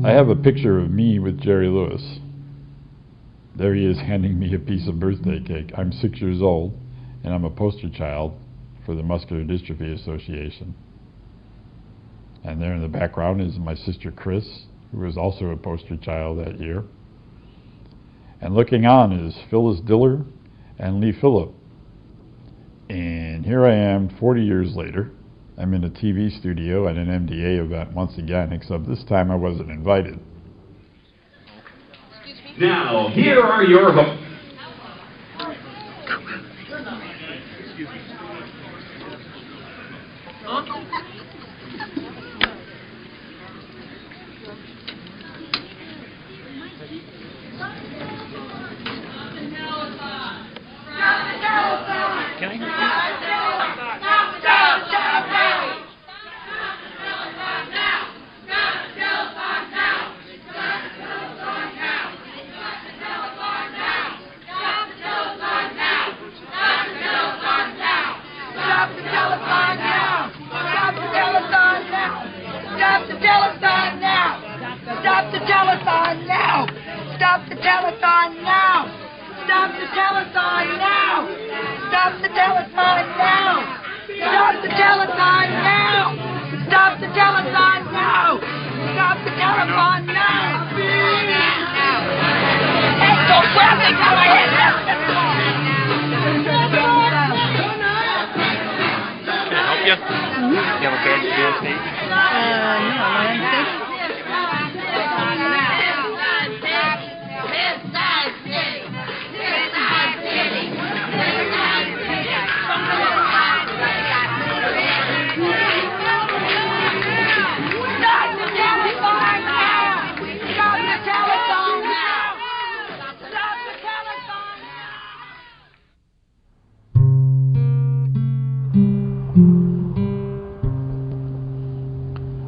I have a picture of me with Jerry Lewis. There he is handing me a piece of birthday cake. I'm 6 years old, and I'm a poster child for the Muscular Dystrophy Association. And there in the background is my sister Chris, who was also a poster child that year. And looking on is Phyllis Diller and Lee Phillip. And here I am 40 years later. I'm in a TV studio at an MDA event once again, except this time I wasn't invited. Now, here are your hosts.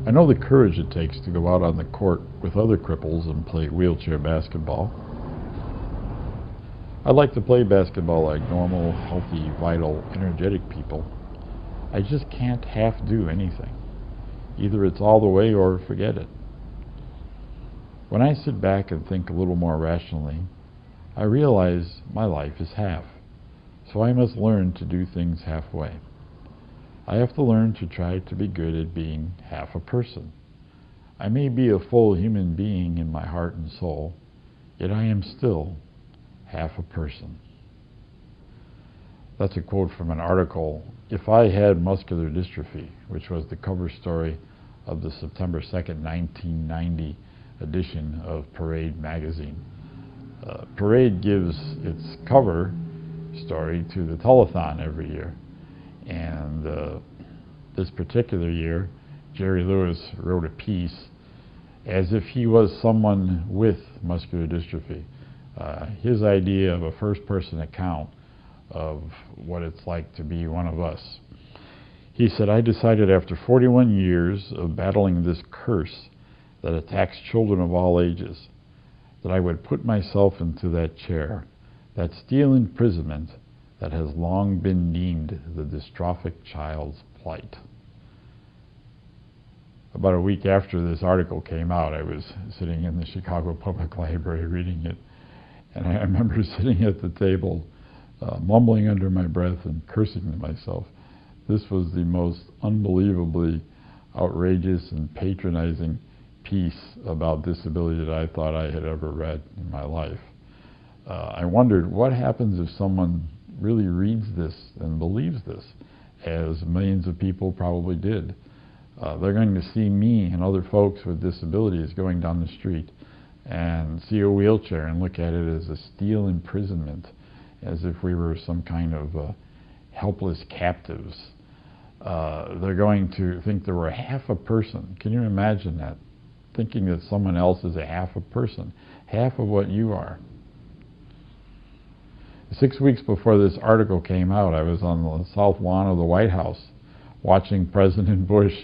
I know the courage it takes to go out on the court with other cripples and play wheelchair basketball. I'd like to play basketball like normal, healthy, vital, energetic people. I just can't half do anything. Either it's all the way or forget it. When I sit back and think a little more rationally, I realize my life is half, so I must learn to do things halfway. I have to learn to try to be good at being half a person. I may be a full human being in my heart and soul, yet I am still half a person. That's a quote from an article, If I Had Muscular Dystrophy, which was the cover story of the September 2nd, 1990 edition of Parade magazine. Parade gives its cover story to the telethon every year. And this particular year, Jerry Lewis wrote a piece as if he was someone with muscular dystrophy. His idea of a first-person account of what it's like to be one of us. He said, I decided after 41 years of battling this curse that attacks children of all ages, that I would put myself into that chair, that steel imprisonment that has long been deemed the dystrophic child's plight. About a week after this article came out, I was sitting in the Chicago Public Library reading it, and I remember sitting at the table, mumbling under my breath and cursing to myself. This was the most unbelievably outrageous and patronizing piece about disability that I thought I had ever read in my life. I wondered what happens if someone really reads this and believes this, as millions of people probably did. They're going to see me and other folks with disabilities going down the street and see a wheelchair and look at it as a steel imprisonment, as if we were some kind of helpless captives. They're going to think that we're half a person. Can you imagine that? Thinking that someone else is a half a person, half of what you are. 6 weeks before this article came out, I was on the south lawn of the White House watching President Bush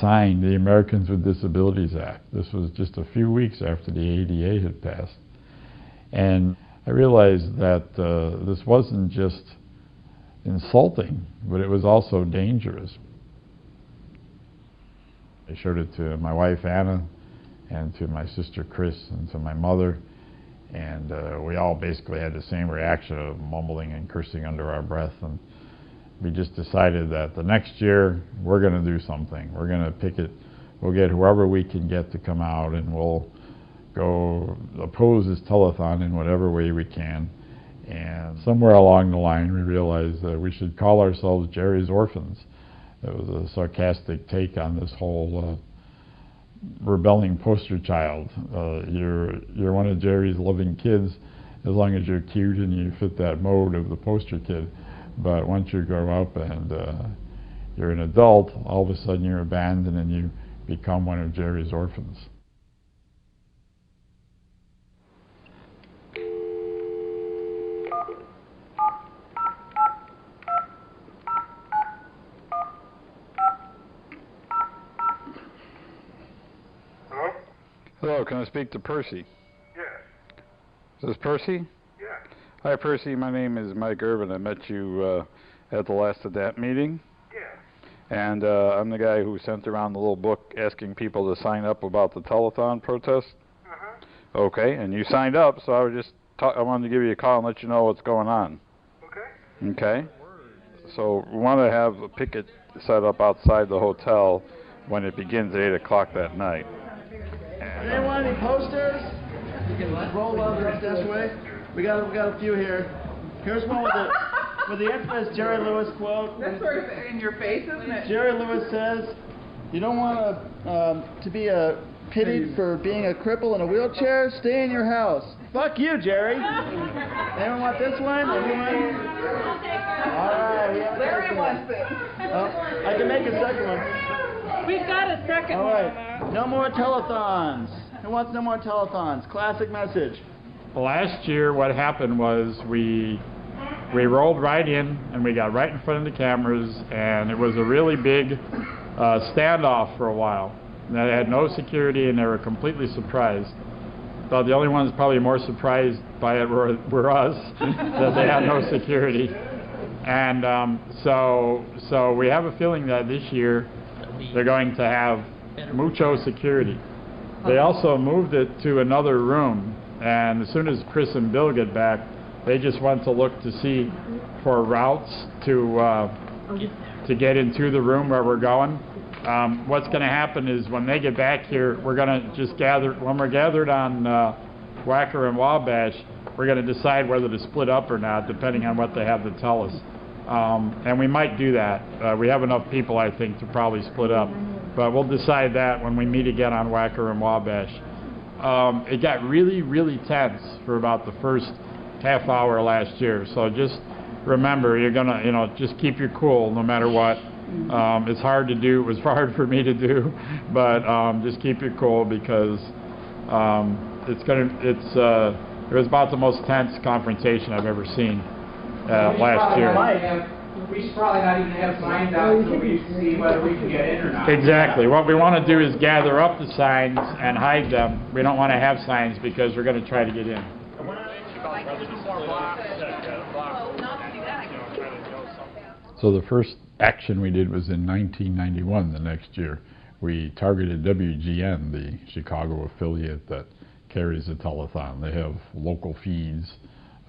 sign the Americans with Disabilities Act. This was just a few weeks after the ADA had passed. And I realized that this wasn't just insulting, but it was also dangerous. I showed it to my wife, Anna, and to my sister Chris and to my mother. And we all basically had the same reaction of mumbling and cursing under our breath. And we just decided that the next year we're going to do something. We're going to picket. We'll get whoever we can get to come out, and we'll go oppose this telethon in whatever way we can. And somewhere along the line we realized that we should call ourselves Jerry's Orphans. It was a sarcastic take on this whole rebelling poster child. You're one of Jerry's loving kids as long as you're cute and you fit that mode of the poster kid. But once you grow up and you're an adult, all of a sudden you're abandoned and you become one of Jerry's orphans. Hello, can I speak to Percy? Yes. Is this Percy? Yes. Hi, Percy. My name is Mike Irvin. I met you at the last ADAPT meeting. Yes. And I'm the guy who sent around the little book asking people to sign up about the telethon protest. Uh-huh. Okay, and you signed up, so I wanted to give you a call and let you know what's going on. Okay. Okay? So we want to have a picket set up outside the hotel when it begins at 8 o'clock that night. Anyone want any posters? You can roll over this way. We got a few here. Here's one with the infamous Jerry Lewis quote. That's sort of in your face, isn't it? Jerry Lewis says, "You don't want to be pitied for being a cripple in a wheelchair. Stay in your house." Fuck you, Jerry. Anyone want this one? Anyone? All right. Larry wants it. I can make a second one. We've got a second All one. right. No more telethons. Who wants no more telethons? Classic message. Last year what happened was we rolled right in and we got right in front of the cameras, and it was a really big standoff for a while. And they had no security and they were completely surprised. But the only ones probably more surprised by it were us, that they had no security. And so we have a feeling that this year they're going to have mucho security. They also moved it to another room, and as soon as Chris and Bill get back, they just want to look to see for routes to get into the room where we're going. What's going to happen is when they get back here, we're going to just gather. When we're gathered on Wacker and Wabash, we're going to decide whether to split up or not, depending on what they have to tell us. And we might do that. We have enough people, I think, to probably split up. But we'll decide that when we meet again on Wacker and Wabash. It got really, really tense for about the first half hour last year. So just remember, you're going to, just keep your cool no matter what. It's hard to do. It was hard for me to do. But just keep your cool because it was about the most tense confrontation I've ever seen last year. We should probably not even have signs out until we see whether we can get in or not. Exactly. What we want to do is gather up the signs and hide them. We don't want to have signs because we're going to try to get in. So the first action we did was in 1991, the next year. We targeted WGN, the Chicago affiliate that carries the telethon. They have local feeds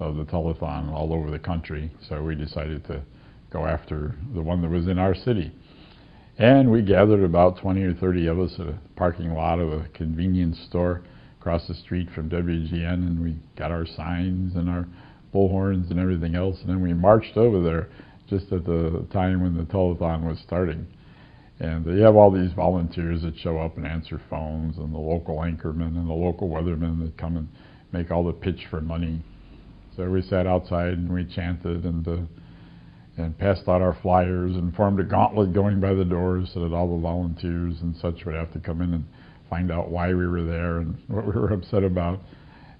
of the telethon all over the country, so we decided to go after the one that was in our city. And we gathered about 20 or 30 of us at a parking lot of a convenience store across the street from WGN, and we got our signs and our bullhorns and everything else, and then we marched over there just at the time when the telethon was starting. And you have all these volunteers that show up and answer phones, and the local anchormen and the local weathermen that come and make all the pitch for money. So we sat outside and we chanted and passed out our flyers and formed a gauntlet going by the doors so that all the volunteers and such would have to come in and find out why we were there and what we were upset about.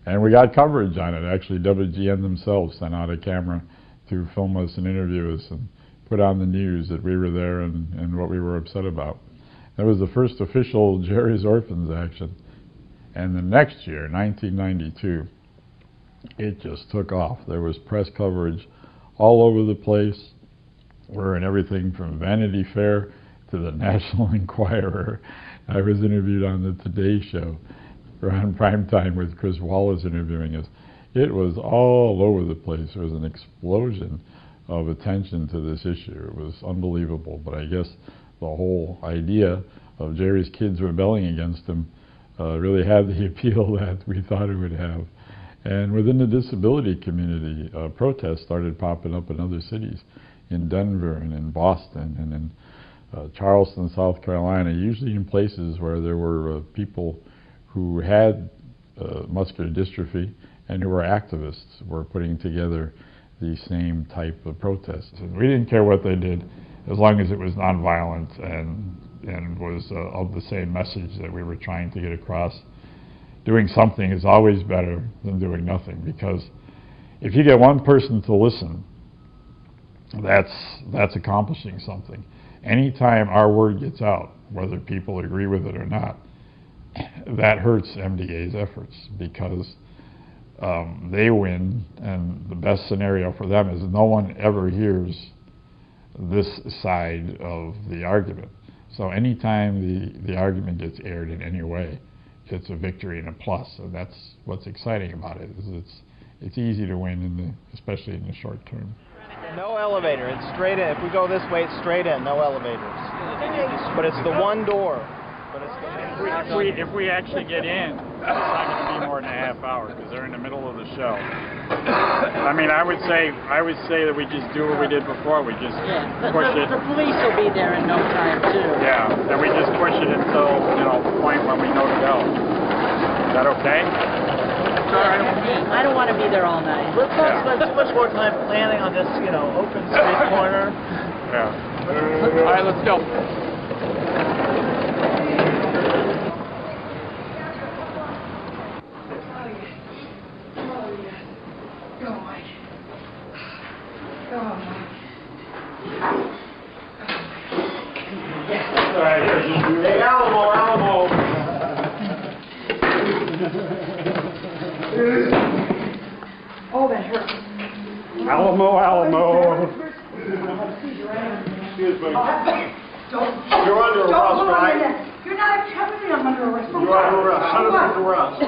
And we got coverage on it. Actually, WGN themselves sent out a camera to film us and interview us and put on the news that we were there and what we were upset about. That was the first official Jerry's Orphans action. And the next year, 1992, it just took off. There was press coverage all over the place. We're in everything from Vanity Fair to to the National Enquirer. I was interviewed on the Today Show. We're on prime time with Chris Wallace interviewing us. It was all over the place. There was an explosion of attention to this issue. It was unbelievable, but I guess the whole idea of Jerry's kids rebelling against him really had the appeal that we thought it would have. And within the disability community, protests started popping up in other cities, in Denver and in Boston and in Charleston, South Carolina, usually in places where there were people who had muscular dystrophy and who were activists were putting together the same type of protests. And we didn't care what they did as long as it was nonviolent and was of the same message that we were trying to get across. Doing something is always better than doing nothing, because if you get one person to listen, that's accomplishing something. Anytime our word gets out, whether people agree with it or not, that hurts MDA's efforts, because they win, and the best scenario for them is no one ever hears this side of the argument. So anytime the argument gets aired in any way, it's a victory and a plus, and that's what's exciting about it. Is it's easy to win, especially in the short term. No elevator. It's straight in. If we go this way, it's straight in. No elevators. But it's the one door. But it's if we actually get in, it's not going to be more than a half hour, because they're in the middle of the show. I mean, I would say that we just do what we did before. We just push it. The police will be there in no time too. Yeah, and we just push it until the point when we know to go. Is that okay? I don't want to be there all night. Let's not spend too much more time planning on this, open street corner. Yeah. All right, let's go. Hey, Alamo. Oh, that hurts. Alamo. Excuse me. Don't. You're under arrest, right? You're not telling me I'm under arrest. You're under arrest.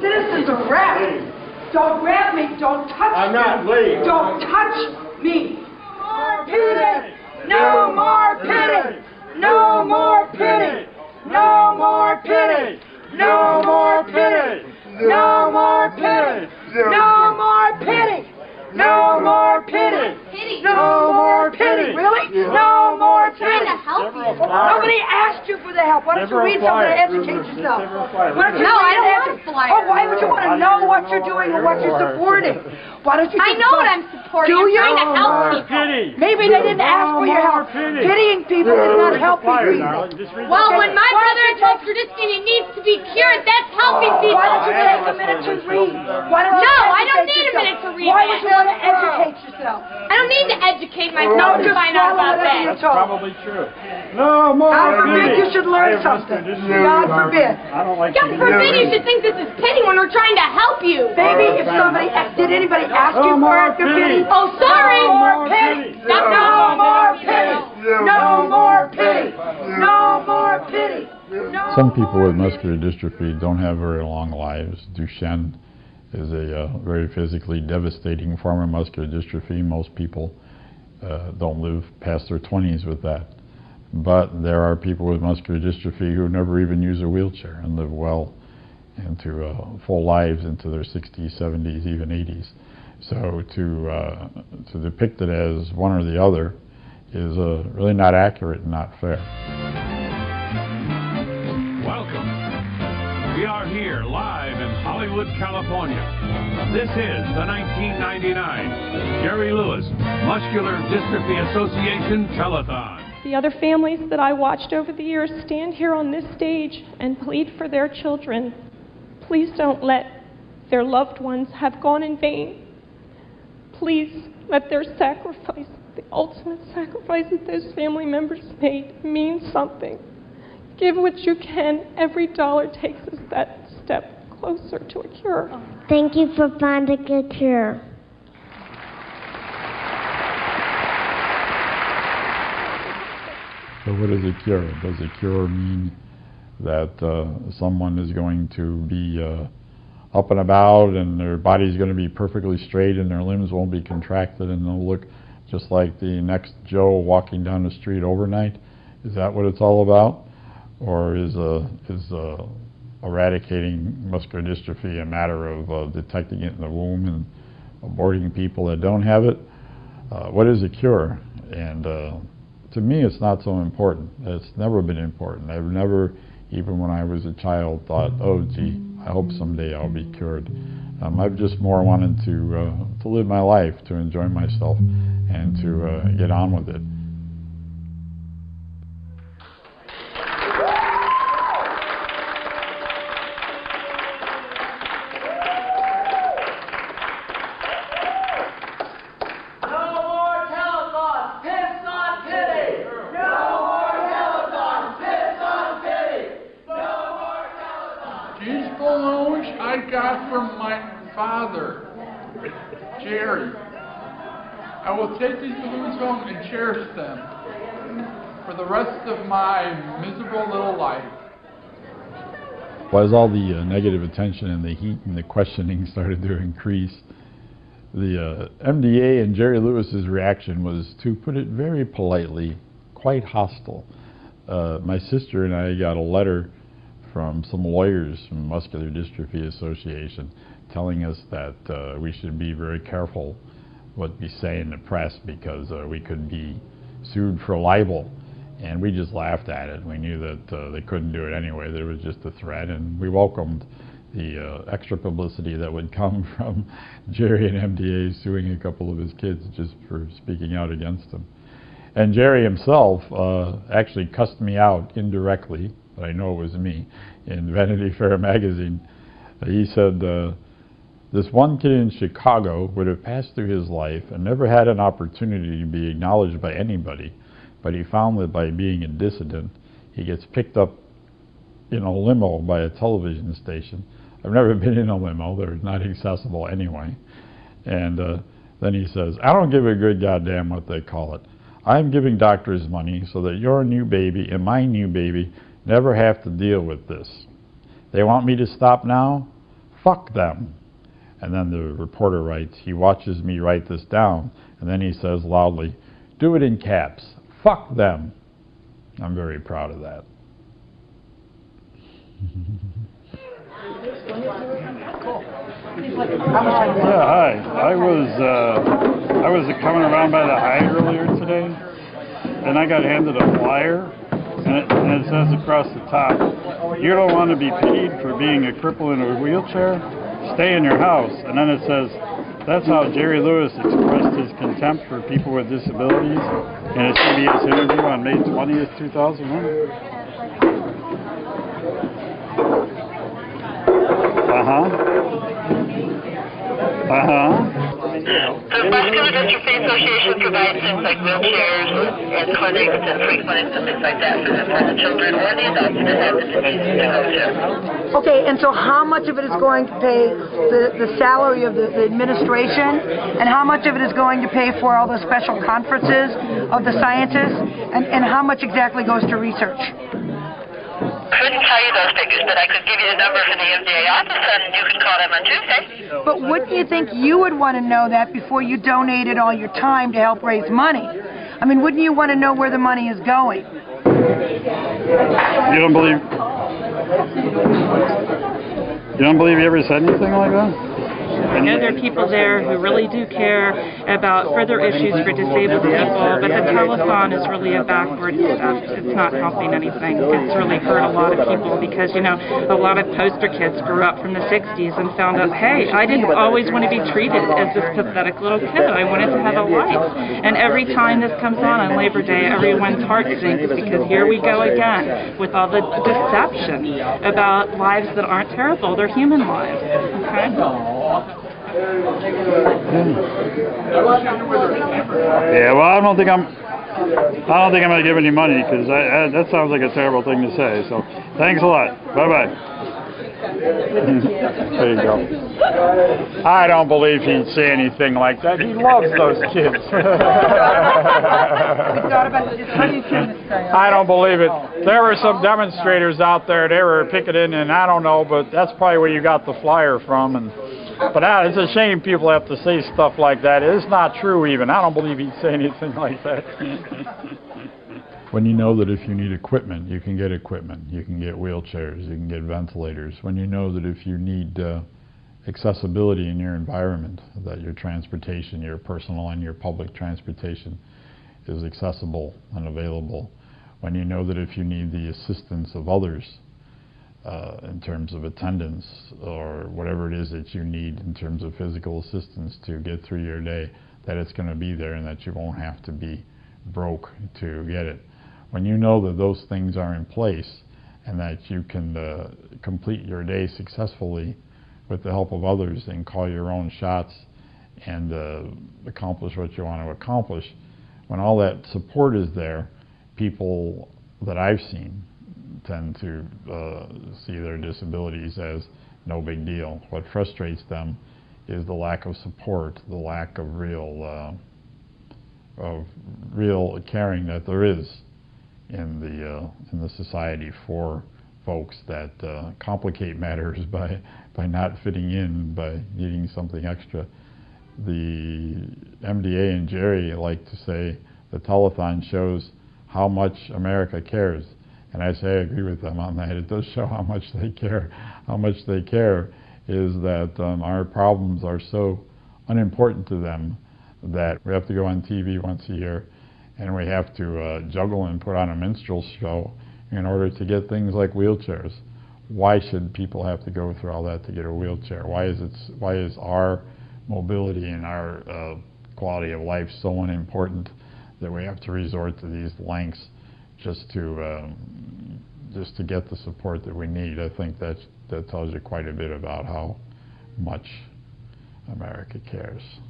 Citizens arrest. Don't grab me. Don't touch me. I'm not leaving. Don't touch me. More pity. No more pity. No more pity. No more pity. No more pity. No more pity. No more pity. No more pity. No more pity. Really? No more pity. Trying to help you. Nobody asked you for the help. Why don't you read something to educate yourself? Why don't you No, I don't read want a flyer. Oh, why would you want to know what you're doing or what you're supporting? Why don't you? I know what I'm supporting. Do I'm you? trying to help people. Maybe they didn't ask for your help. Pitying people is not helping people. Well, when my brother has muscular dystrophy and it needs to be cured, that's helping people. Why don't you take a minute to read? Why don't you No, I don't educate need a yourself? minute to read. Why would you want to educate yourself? I don't need to educate No, myself to just find out swallow about whatever you're that. told. Probably true. No more. God forbid you should learn something. God forbid. I don't like God forbid you should think this is pity when we're trying to help you. Baby, if somebody did anybody ask you for it, your pity? Oh, sorry. No more pity. Stop No more pity. No more pity. No more pity. No Some people more with muscular dystrophy don't have very long lives. Duchenne is a very physically devastating form of muscular dystrophy. Most people don't live past their 20s with that. But there are people with muscular dystrophy who never even use a wheelchair and live well into full lives into their 60s, 70s, even 80s. So to depict it as one or the other is really not accurate and not fair. Welcome. We are here live in Hollywood, California. This is the 1999 Jerry Lewis Muscular Dystrophy Association Telethon. The other families that I watched over the years stand here on this stage and plead for their children. Please don't let their loved ones have gone in vain. Please let their sacrifice, the ultimate sacrifice that those family members made, mean something. Give what you can. Every dollar takes us that step closer to a cure. Thank you for finding a cure. So what does a cure? Does a cure mean that someone is going to be up and about and their body's going to be perfectly straight and their limbs won't be contracted and they'll look just like the next Joe walking down the street overnight? Is that what it's all about? Or is eradicating muscular dystrophy a matter of detecting it in the womb and aborting people that don't have it? What is a cure? And to me, it's not so important. It's never been important. I've never, even when I was a child, thought, oh, gee, I hope someday I'll be cured. I've just more wanted to live my life, to enjoy myself, and to get on with it. These balloons I got from my father, Jerry. I will take these balloons home and cherish them for the rest of my miserable little life. Well, as all the negative attention and the heat and the questioning started to increase, the MDA and Jerry Lewis's reaction was, to put it very politely, quite hostile. My sister and I got a letter from some lawyers from Muscular Dystrophy Association telling us that we should be very careful what we say in the press because we could be sued for libel. And we just laughed at it. We knew that they couldn't do it anyway. There was just a threat, and we welcomed the extra publicity that would come from Jerry and MDA suing a couple of his kids just for speaking out against them. And Jerry himself actually cussed me out indirectly, but I know it was me, in Vanity Fair magazine. He said, this one kid in Chicago would have passed through his life and never had an opportunity to be acknowledged by anybody, but he found that by being a dissident, he gets picked up in a limo by a television station. I've never been in a limo. They're not accessible anyway. And then he says, I don't give a good goddamn what they call it. I'm giving doctors money so that your new baby and my new baby never have to deal with this. They want me to stop now? Fuck them. And then the reporter writes, he watches me write this down, and then he says loudly, do it in caps. Fuck them. I'm very proud of that. Yeah, hi. I was coming around by the High earlier today, and I got handed a flyer, and it says across the top, you don't want to be paid for being a cripple in a wheelchair? Stay in your house. And then it says, that's how Jerry Lewis expressed his contempt for people with disabilities in a CBS interview on May 20th, 2001. The Muscular Dystrophy Association provides things like wheelchairs and clinics and free clinics and things like that for the children or the adults that have the disease to go to. Okay, and so how much of it is going to pay the salary of the administration, and how much of it is going to pay for all the special conferences of the scientists, and how much exactly goes to research? Couldn't tell you those figures, but I could give you the number for the MDA office, and you can call them on Tuesday. But wouldn't you think you would want to know that before you donated all your time to help raise money? I mean, wouldn't you want to know where the money is going? You don't believe he ever said anything like that? I know there are people there who really do care about further issues for disabled people, but the telethon is really a backwards step. It's not helping anything. It's really hurt a lot of people because, you know, a lot of poster kids grew up from the 60s and found out, hey, I didn't always want to be treated as this pathetic little kid. I wanted to have a life. And every time this comes on Labor Day, everyone's heart sinks because here we go again with all the deception about lives that aren't terrible. They're human lives. Okay? Yeah, well, I don't think I'm going to give any money because that sounds like a terrible thing to say. So, thanks a lot. Bye bye. There you go. I don't believe he'd say anything like that. He loves those kids. I don't believe it. There were some demonstrators out there. They were picketing, and I don't know, but that's probably where you got the flyer from. But it's a shame people have to say stuff like that. It's not true even. I don't believe he'd say anything like that. When you know that if you need equipment, you can get equipment. You can get wheelchairs, you can get ventilators. When you know that if you need accessibility in your environment, that your transportation, your personal and your public transportation is accessible and available. When you know that if you need the assistance of others in terms of attendance or whatever it is that you need in terms of physical assistance to get through your day, that it's going to be there and that you won't have to be broke to get it. When you know that those things are in place and that you can complete your day successfully with the help of others and call your own shots and accomplish what you want to accomplish, when all that support is there, people that I've seen tend to see their disabilities as no big deal. What frustrates them is the lack of support, the lack of real caring that there is in the society for folks that complicate matters by not fitting in, by needing something extra. The MDA and Jerry like to say the telethon shows how much America cares, and I say I agree with them on that. It does show how much they care. How much they care is that our problems are so unimportant to them that we have to go on TV once a year and we have to juggle and put on a minstrel show in order to get things like wheelchairs. Why should people have to go through all that to get a wheelchair? Why is our mobility and our quality of life so unimportant that we have to resort to these lengths just to get the support that we need? I think that tells you quite a bit about how much America cares.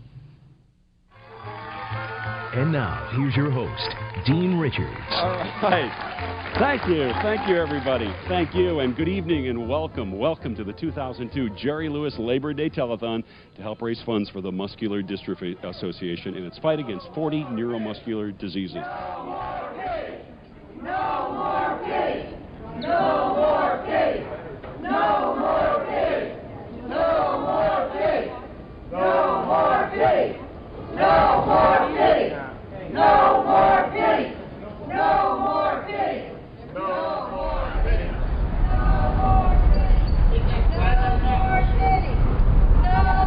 And now, here's your host, Dean Richards. All right. Thank you, everybody. Thank you, and good evening, and welcome. Welcome to the 2002 Jerry Lewis Labor Day Telethon to help raise funds for the Muscular Dystrophy Association in its fight against 40 neuromuscular diseases. No more pity! No more pity! No more pity! No more pity! No more pity! No more pity! No more pity! No more pity! No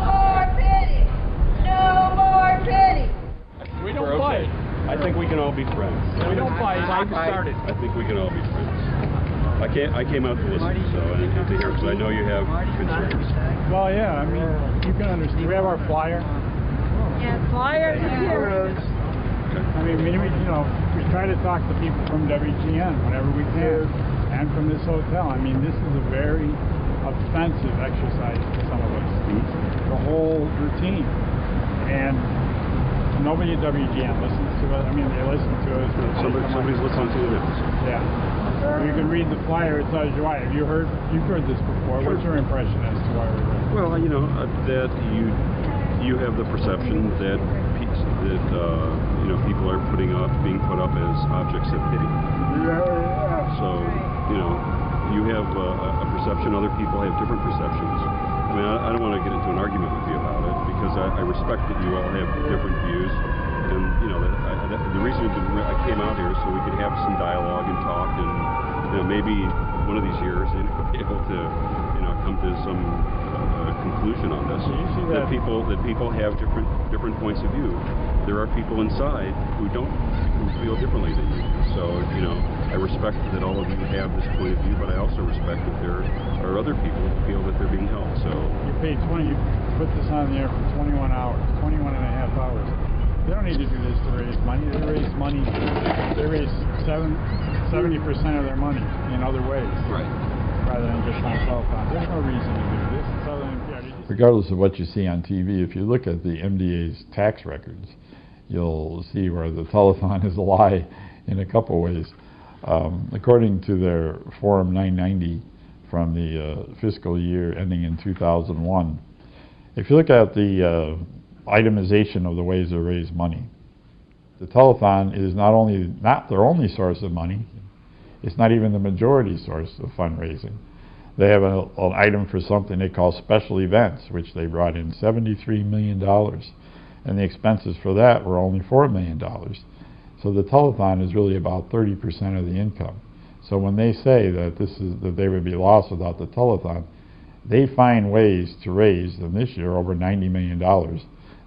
more pity! No more pity! We don't fight. I think we can all be friends. We don't fight. I started. I think we can all be friends. I came out to listen, so I didn't have to hear, because I know you have concerns. Well, yeah, I mean, you can understand. We have our flyer. Yeah, flyers and heroes. I mean, we try to talk to people from WGN whenever we can, and from this hotel. I mean, this is a very offensive exercise to some of us. The whole routine. And nobody at WGN listens to us. I mean, they listen to us. Somebody's listening to it. Yeah. You can read the flyer. It tells you why. You've heard this before. What's your impression as to why we're here? Well, that you have the perception that people are being put up as objects of pity. Yeah. So you have a perception. Other people have different perceptions. I mean, I don't want to get into an argument with you about it, because I respect that you all have different views, and the reason I came out here is so we could have some dialogue and talk, and maybe one of these years be able to come to some conclusion on this. That people have different points of view. There are people inside who feel differently than you. So I respect that all of you have this point of view, but I also respect that there are other people who feel that they're being helped. So you put this on the air for 21 hours, 21 and a half hours. They don't need to do this to raise money. They raise 70% of their money in other ways. Right. Rather than just on telethon. There's no reason to do this. Regardless of what you see on TV, if you look at the MDA's tax records, you'll see where the telethon is a lie in a couple ways. According to their Form 990 from the fiscal year ending in 2001. If you look at the itemization of the ways to raise money, the telethon is not their only source of money. It's not even the majority source of fundraising. They have an item for something they call special events, which they brought in $73 million, and the expenses for that were only $4 million. So the telethon is really about 30% of the income. So when they say that that they would be lost without the telethon, they find ways to raise, and this year over $90 million,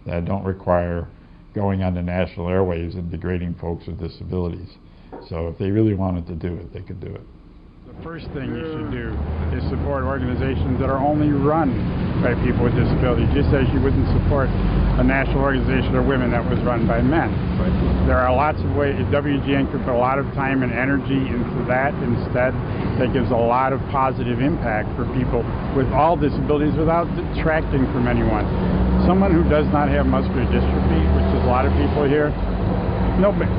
that don't require going on the national airwaves and degrading folks with disabilities. So if they really wanted to do it, they could do it. The first thing you should do is support organizations that are only run by people with disabilities, just as you wouldn't support a national organization of women that was run by men. Right. There are lots of ways. WGN could put a lot of time and energy into that instead. That gives a lot of positive impact for people with all disabilities without detracting from anyone. Someone who does not have muscular dystrophy, which is a lot of people here,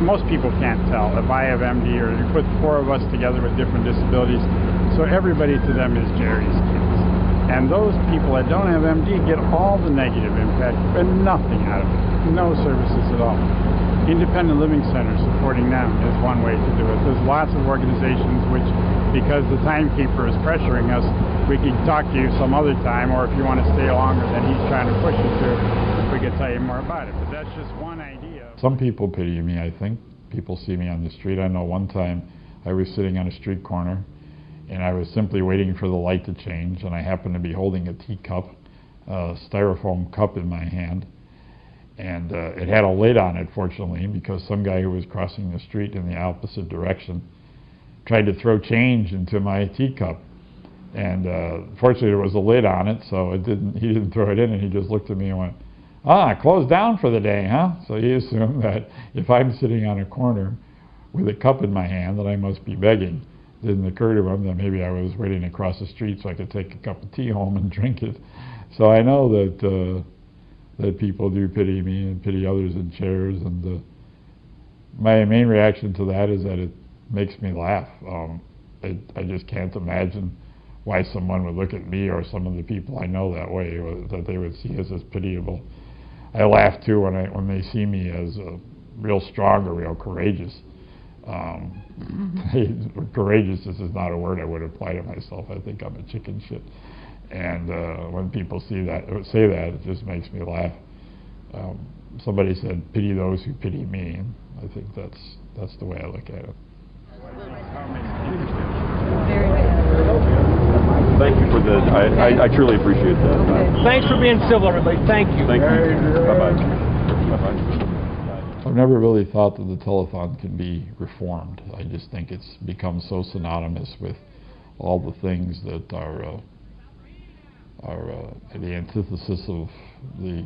most people can't tell if I have MD or you put 4 of us together with different disabilities. So everybody to them is Jerry's kids. And those people that don't have MD get all the negative impact and nothing out of it. No services at all. Independent living centers, supporting them is one way to do it. There's lots of organizations which, because the timekeeper is pressuring us, we can talk to you some other time, or if you want to stay longer than he's trying to push you to, we can tell you more about it. But that's just one idea. Some people pity me, I think. People see me on the street. I know one time I was sitting on a street corner and I was simply waiting for the light to change, and I happened to be holding a teacup, a styrofoam cup in my hand, and it had a lid on it, fortunately, because some guy who was crossing the street in the opposite direction tried to throw change into my teacup. And fortunately there was a lid on it, so he didn't throw it in, and he just looked at me and went, closed down for the day, huh? So he assumed that if I'm sitting on a corner with a cup in my hand that I must be begging. It didn't occur to him that maybe I was waiting across the street so I could take a cup of tea home and drink it. So I know that people do pity me and pity others in chairs, and my main reaction to that is that it makes me laugh. I just can't imagine why someone would look at me or some of the people I know that way, that they would see us as pitiable. I laugh too when they see me as real strong or real courageous. Courageous is not a word I would apply to myself. I think I'm a chicken shit. And when people say that, it just makes me laugh. Somebody said, "Pity those who pity me," and I think that's the way I look at it. Thank you for the. I truly appreciate that. Thanks for being civil, everybody. Thank you. Thank you. Bye-bye. Bye-bye. I've never really thought that the telethon can be reformed. I just think it's become so synonymous with all the things that are the antithesis of the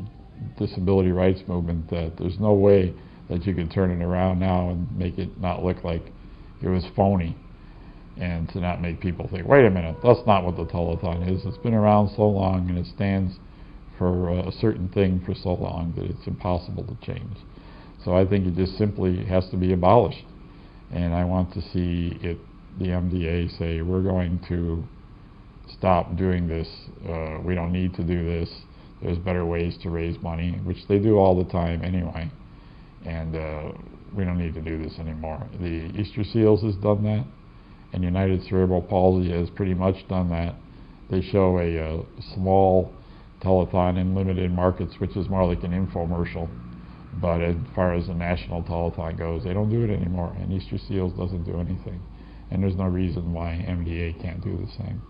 disability rights movement, that there's no way that you can turn it around now and make it not look like it was phony, and to not make people think, wait a minute, that's not what the telethon is. It's been around so long and it stands for a certain thing for so long that it's impossible to change. So I think it just simply has to be abolished. And I want to see the MDA say, we're going to stop doing this. We don't need to do this. There's better ways to raise money, which they do all the time anyway. And we don't need to do this anymore. The Easter Seals has done that, and United Cerebral Palsy has pretty much done that. They show a small telethon in limited markets, which is more like an infomercial. But as far as the national telethon goes, they don't do it anymore, and Easter Seals doesn't do anything. And there's no reason why MDA can't do the same.